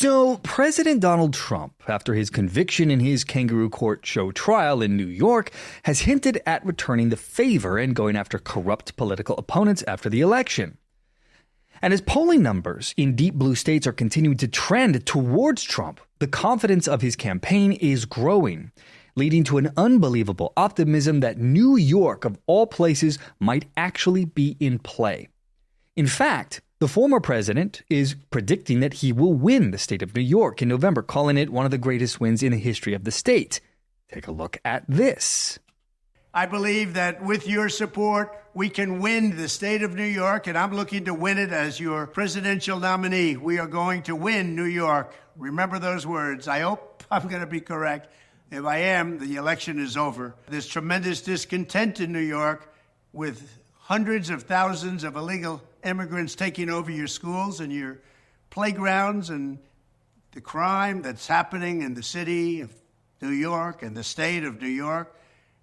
So, President Donald Trump, after his conviction in his kangaroo court show trial in New York, has hinted at returning the favor and going after corrupt political opponents after the election. And as polling numbers in deep blue states are continuing to trend towards Trump, the confidence of his campaign is growing, leading to an unbelievable optimism that New York, of all places, might actually be in play. In fact, the former president is predicting that he will win the state of New York in November, calling it one of the greatest wins in the history of the state. Take a look at this. I believe that with your support, we can win the state of New York, and I'm looking to win it as your presidential nominee. We are going to win New York. Remember those words. I hope I'm going to be correct. If I am, the election is over. There's tremendous discontent in New York with hundreds of thousands of illegal immigrants taking over your schools and your playgrounds, and the crime that's happening in the city of New York and the state of New York,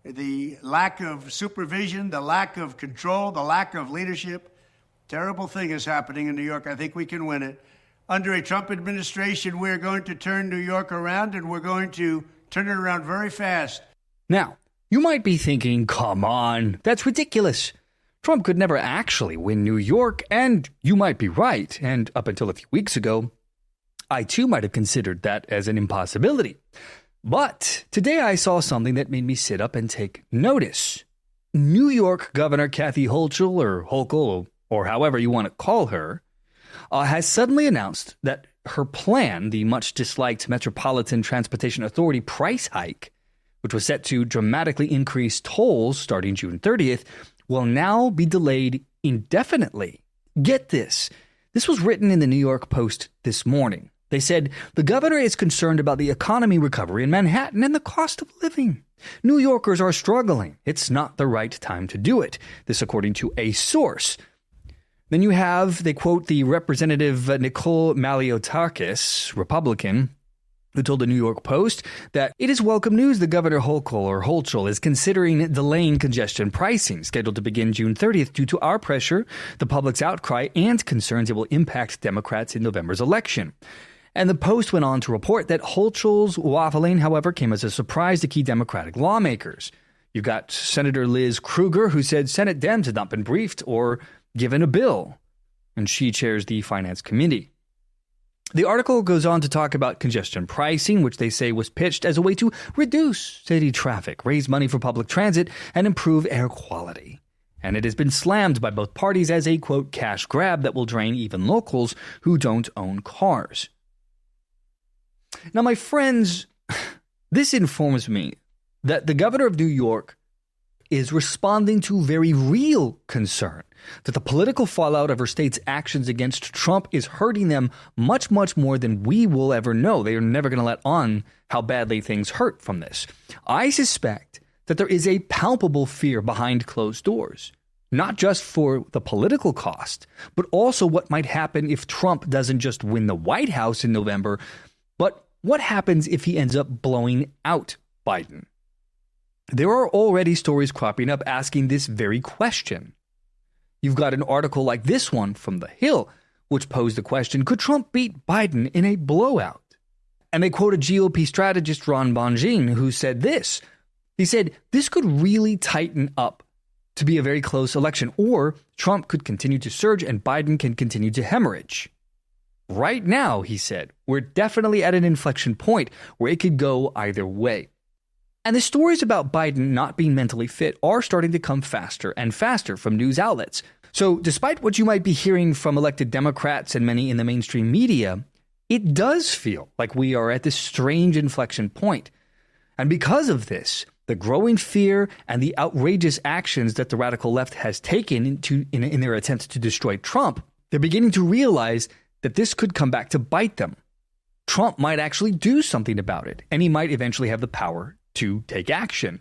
the lack of supervision, the lack of control, the lack of leadership. Terrible thing is happening in New York. I think we can win it. Under a Trump administration, we're going to turn New York around, and we're going to turn it around very fast. Now, you might be thinking, come on, that's ridiculous. Trump could never actually win New York, and you might be right. And up until a few weeks ago, I too might have considered that as an impossibility. But today I saw something that made me sit up and take notice. New York Governor Kathy Hochul, or Hochul, or however you want to call her, has suddenly announced that her plan, the much disliked Metropolitan Transportation Authority price hike, which was set to dramatically increase tolls starting June 30th, will now be delayed indefinitely. Get this. This was written in the New York Post this morning. They said, the governor is concerned about the economy recovery in Manhattan and the cost of living. New Yorkers are struggling. It's not the right time to do it. This according to a source. Then you have, they quote the Representative Nicole Maliotakis, Republican, who told the New York Post that it is welcome news the Governor Hochul is considering delaying congestion pricing, scheduled to begin June 30th due to our pressure, the public's outcry, and concerns it will impact Democrats in November's election. And the Post went on to report that Hochul's waffling, however, came as a surprise to key Democratic lawmakers. You've got Senator Liz Krueger, who said Senate Dems had not been briefed or given a bill, and she chairs the Finance Committee. The article goes on to talk about congestion pricing, which they say was pitched as a way to reduce city traffic, raise money for public transit, and improve air quality. And it has been slammed by both parties as a, quote, cash grab that will drain even locals who don't own cars. Now, my friends, this informs me that the governor of New York is responding to very real concern that the political fallout of her state's actions against Trump is hurting them much, much more than we will ever know. They are never going to let on how badly things hurt from this. I suspect that there is a palpable fear behind closed doors, not just for the political cost, but also what might happen if Trump doesn't just win the White House in November, but what happens if he ends up blowing out Biden? There are already stories cropping up asking this very question. You've got an article like this one from The Hill, which posed the question, could Trump beat Biden in a blowout? And they quote a GOP strategist, Ron Bonjean, who said this. He said, this could really tighten up to be a very close election, or Trump could continue to surge and Biden can continue to hemorrhage. Right now, he said, we're definitely at an inflection point where it could go either way. And the stories about Biden not being mentally fit are starting to come faster and faster from news outlets. So despite what you might be hearing from elected Democrats and many in the mainstream media, it does feel like we are at this strange inflection point. And because of this, the growing fear and the outrageous actions that the radical left has taken in their attempt to destroy Trump, they're beginning to realize that this could come back to bite them. Trump might actually do something about it, and he might eventually have the power to take action,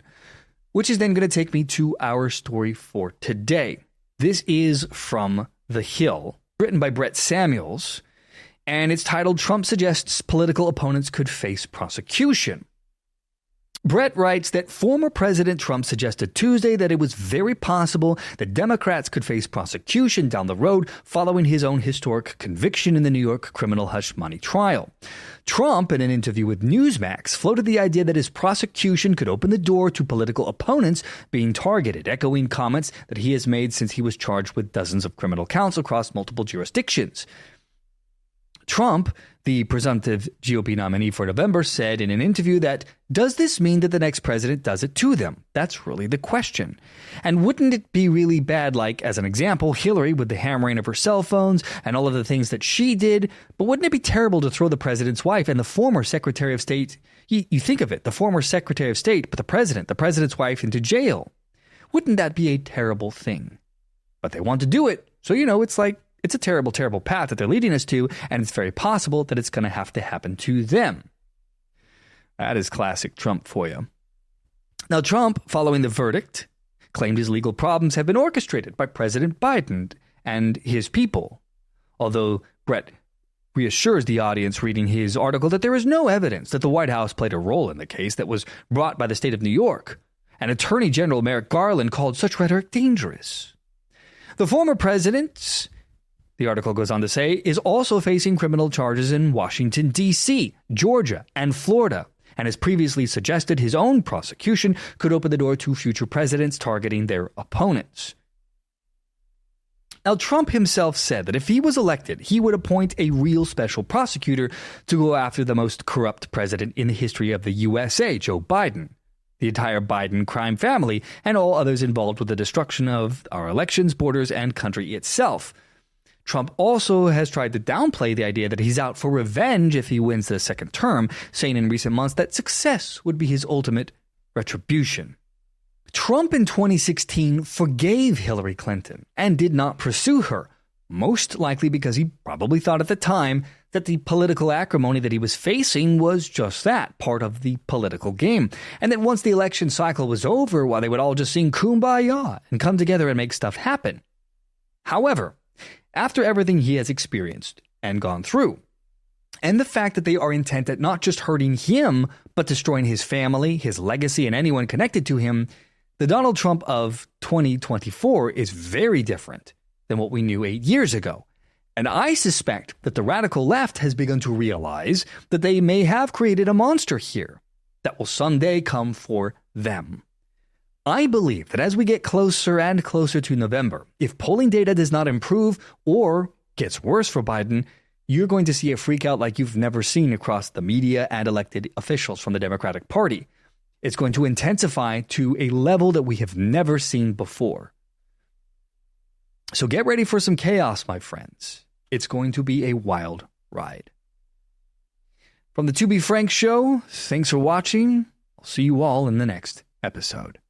which is then going to take me to our story for today. This is from The Hill, written by Brett Samuels, and it's titled, Trump Suggests Political Opponents Could Face Prosecution. Brett writes that former President Trump suggested Tuesday that it was very possible that Democrats could face prosecution down the road following his own historic conviction in the New York criminal hush money trial. Trump, in an interview with Newsmax, floated the idea that his prosecution could open the door to political opponents being targeted, echoing comments that he has made since he was charged with dozens of criminal counts across multiple jurisdictions. Trump, the presumptive GOP nominee for November, said in an interview that, does this mean that the next president does it to them? That's really the question. And wouldn't it be really bad, like, as an example, Hillary with the hammering of her cell phones and all of the things that she did? But wouldn't it be terrible to throw the president's wife and the former Secretary of State, you think of it, the former Secretary of State, but the president's wife into jail? Wouldn't that be a terrible thing? But they want to do it. So, it's a terrible, terrible path that they're leading us to, and it's very possible that it's going to have to happen to them. That is classic Trump for you. Now, Trump, following the verdict, claimed his legal problems have been orchestrated by President Biden and his people. Although Brett reassures the audience reading his article that there is no evidence that the White House played a role in the case that was brought by the state of New York. And Attorney General Merrick Garland called such rhetoric dangerous. The former president, the article goes on to say, is also facing criminal charges in Washington, D.C., Georgia, and Florida, and has previously suggested his own prosecution could open the door to future presidents targeting their opponents. Now, Trump himself said that if he was elected, he would appoint a real special prosecutor to go after the most corrupt president in the history of the USA, Joe Biden, the entire Biden crime family, and all others involved with the destruction of our elections, borders, and country itself. Trump also has tried to downplay the idea that he's out for revenge if he wins the second term, saying in recent months that success would be his ultimate retribution. Trump in 2016 forgave Hillary Clinton and did not pursue her, most likely because he probably thought at the time that the political acrimony that he was facing was just that, part of the political game, and that once the election cycle was over, they would all just sing Kumbaya and come together and make stuff happen. However, after everything he has experienced and gone through, and the fact that they are intent at not just hurting him, but destroying his family, his legacy, and anyone connected to him, the Donald Trump of 2024 is very different than what we knew 8 years ago. And I suspect that the radical left has begun to realize that they may have created a monster here that will someday come for them. I believe that as we get closer and closer to November, if polling data does not improve or gets worse for Biden, you're going to see a freak out like you've never seen across the media and elected officials from the Democratic Party. It's going to intensify to a level that we have never seen before. So get ready for some chaos, my friends. It's going to be a wild ride. From the To Be Frank Show, thanks for watching. I'll see you all in the next episode.